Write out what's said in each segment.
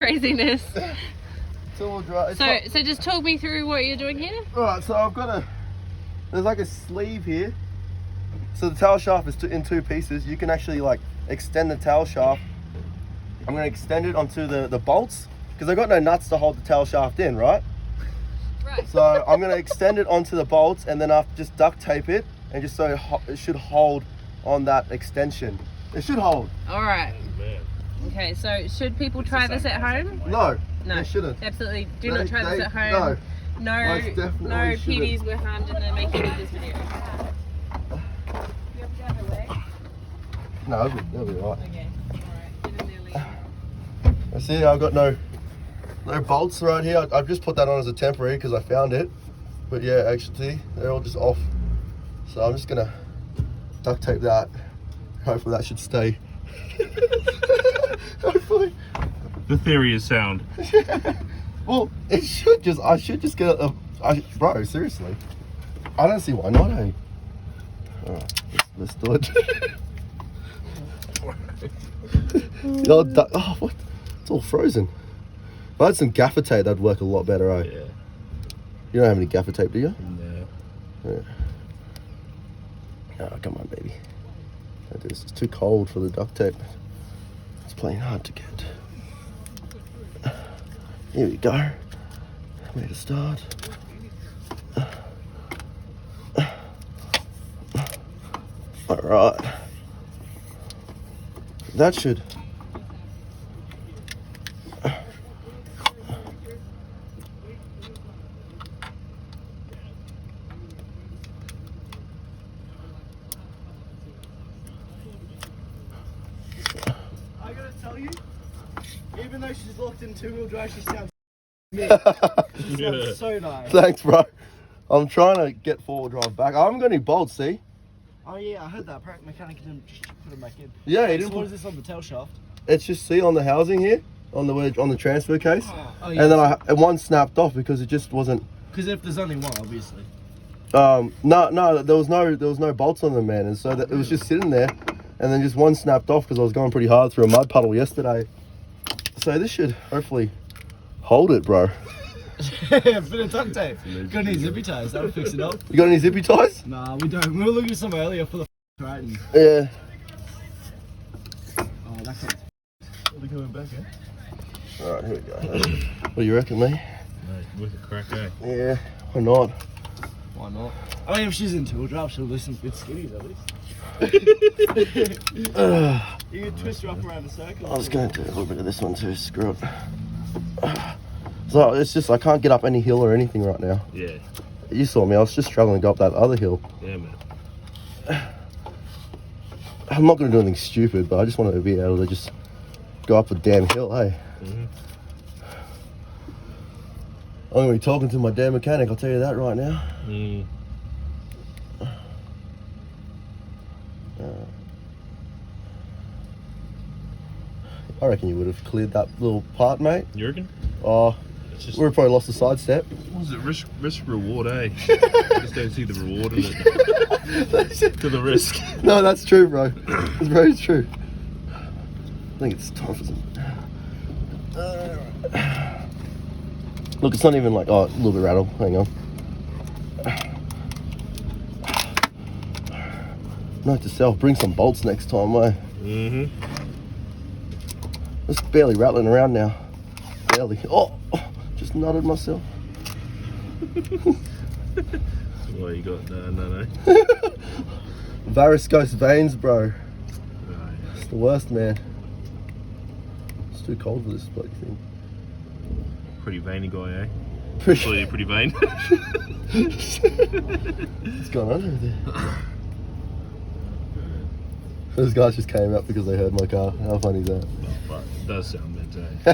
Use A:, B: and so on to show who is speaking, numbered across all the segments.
A: Craziness.
B: All dry.
A: So just talk me through what you're doing here.
B: Alright, so I've got there's like a sleeve here. So the tail shaft is in two pieces. You can actually like extend the tail shaft. I'm going to extend it onto the bolts because I've got no nuts to hold the tail shaft in, right?
A: Right.
B: So I'm going to extend it onto the bolts and then I'll just duct tape it and just so it should hold on that extension. It should hold.
A: All right. Okay, so should people try this at home?
B: No,
A: No,
B: they shouldn't.
A: Absolutely. Do not try this at home.
B: No.
A: No
B: definitely
A: PDs were harmed in the making of this video.
B: No, they'll be right.
A: Okay. Alright. Get in there, Lee.
B: I see I've got no bolts right here. I've just put that on as a temporary because I found it. But yeah, actually, they're all just off. So I'm just gonna duct tape that. Hopefully that should stay. Hopefully.
C: The theory is sound.
B: Well, I should just get bro, seriously. I don't see why not, hey. Alright, let's do it. Oh, what? It's all frozen. If I had some gaffer tape, that'd work a lot better, eh?
C: Yeah.
B: You don't have any gaffer tape, do you?
C: No.
B: Yeah. Oh, come on, baby. It's too cold for the duct tape. It's playing hard to get. Here we go. Way to start. All right. That should.
D: I gotta tell you, even though she's locked in two-wheel drive, she sounds so nice.
B: Thanks, bro. I'm trying to get four-wheel drive back. I haven't got any bolts, see?
D: Oh yeah, I heard that. Apparently mechanic didn't just put them back in.
B: Yeah, he
D: So
B: didn't
D: what
B: put...
D: is this on the tail shaft?
B: It's just, see, on the housing here, on the transfer case.
D: Oh yeah.
B: And then one snapped off because it just wasn't...
D: Because if there's only one, obviously.
B: No, there was no bolts on them, man. And so it was just sitting there. And then just one snapped off because I was going pretty hard through a mud puddle yesterday. So this should hopefully hold it, bro.
D: A bit of duct tape. Got any zippy ties? That'll fix it up.
B: You got any zippy ties?
D: Nah, we don't. We were looking for some earlier for the Triton.
B: Yeah.
D: Oh, that comes.
C: We're coming back, eh?
B: Alright, here we go. What do you reckon, Lee?
C: No, worth a crack, eh?
B: Yeah, why not?
D: Why not? I mean, if she's in two-wheel drive, she'll listen to good skitties at least. You can twist her up around a circle.
B: I was going to do a little bit of this one too, screw it. So it's just, I can't get up any hill or anything right now.
C: Yeah.
B: You saw me, I was just struggling to go up that other hill.
C: Yeah, man.
B: I'm not going to do anything stupid, but I just wanted to be able to just go up a damn hill, hey?
C: Mm-hmm.
B: I'm going to be talking to my damn mechanic, I'll tell you that right now.
C: Mm.
B: I reckon you would have cleared that little part, mate.
C: You reckon?
B: Oh,
C: It's just,
B: we would have probably lost the side step.
C: what was it? Risk reward, eh? Just don't see the reward in it. To the risk.
B: No, that's true, bro. It's very true. I think it's time for some... Look, it's not even like... Oh, a little bit rattled. Hang on. Note to self, bring some bolts next time, eh?
C: Mm-hmm.
B: It's barely rattling around now. Barely. Oh, just nutted myself.
C: What you got? No.
B: Varicose veins, bro.
C: Right.
B: It's the worst, man. It's too cold for this bloody thing.
C: Pretty veiny guy, eh?
B: Pretty...
C: Actually, pretty vain.
B: What's going on over there? Those guys just came up because they heard my car. How funny is that?
C: Oh, fuck. It does sound mint, eh?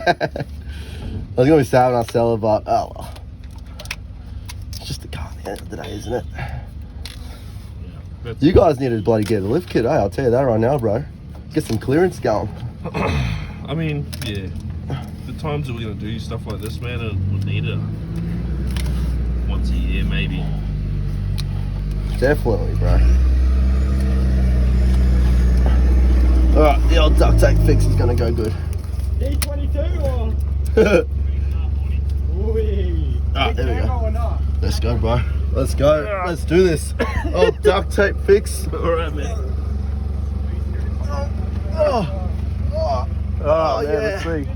B: I was going to be sad when I sell it, but oh well. It's just a car at the end of the day, isn't it?
C: Yeah.
B: You guys need to bloody get a lift kit, eh? I'll tell you that right now, bro. Get some clearance going.
C: I mean, yeah. The times that we're going to do stuff like this, man, it would need it once a year, maybe.
B: Definitely, bro. Alright, the old duct tape fix is going to go good.
D: D22 or?
B: Alright, there we go.
D: Or not?
B: Let's go, bro. Let's go. Let's do this. Oh, duct tape fix.
C: Alright, man.
B: Oh, yeah. Let's see.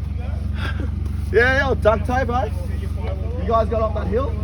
B: Yeah, old duct tape, eh? You guys got up that hill?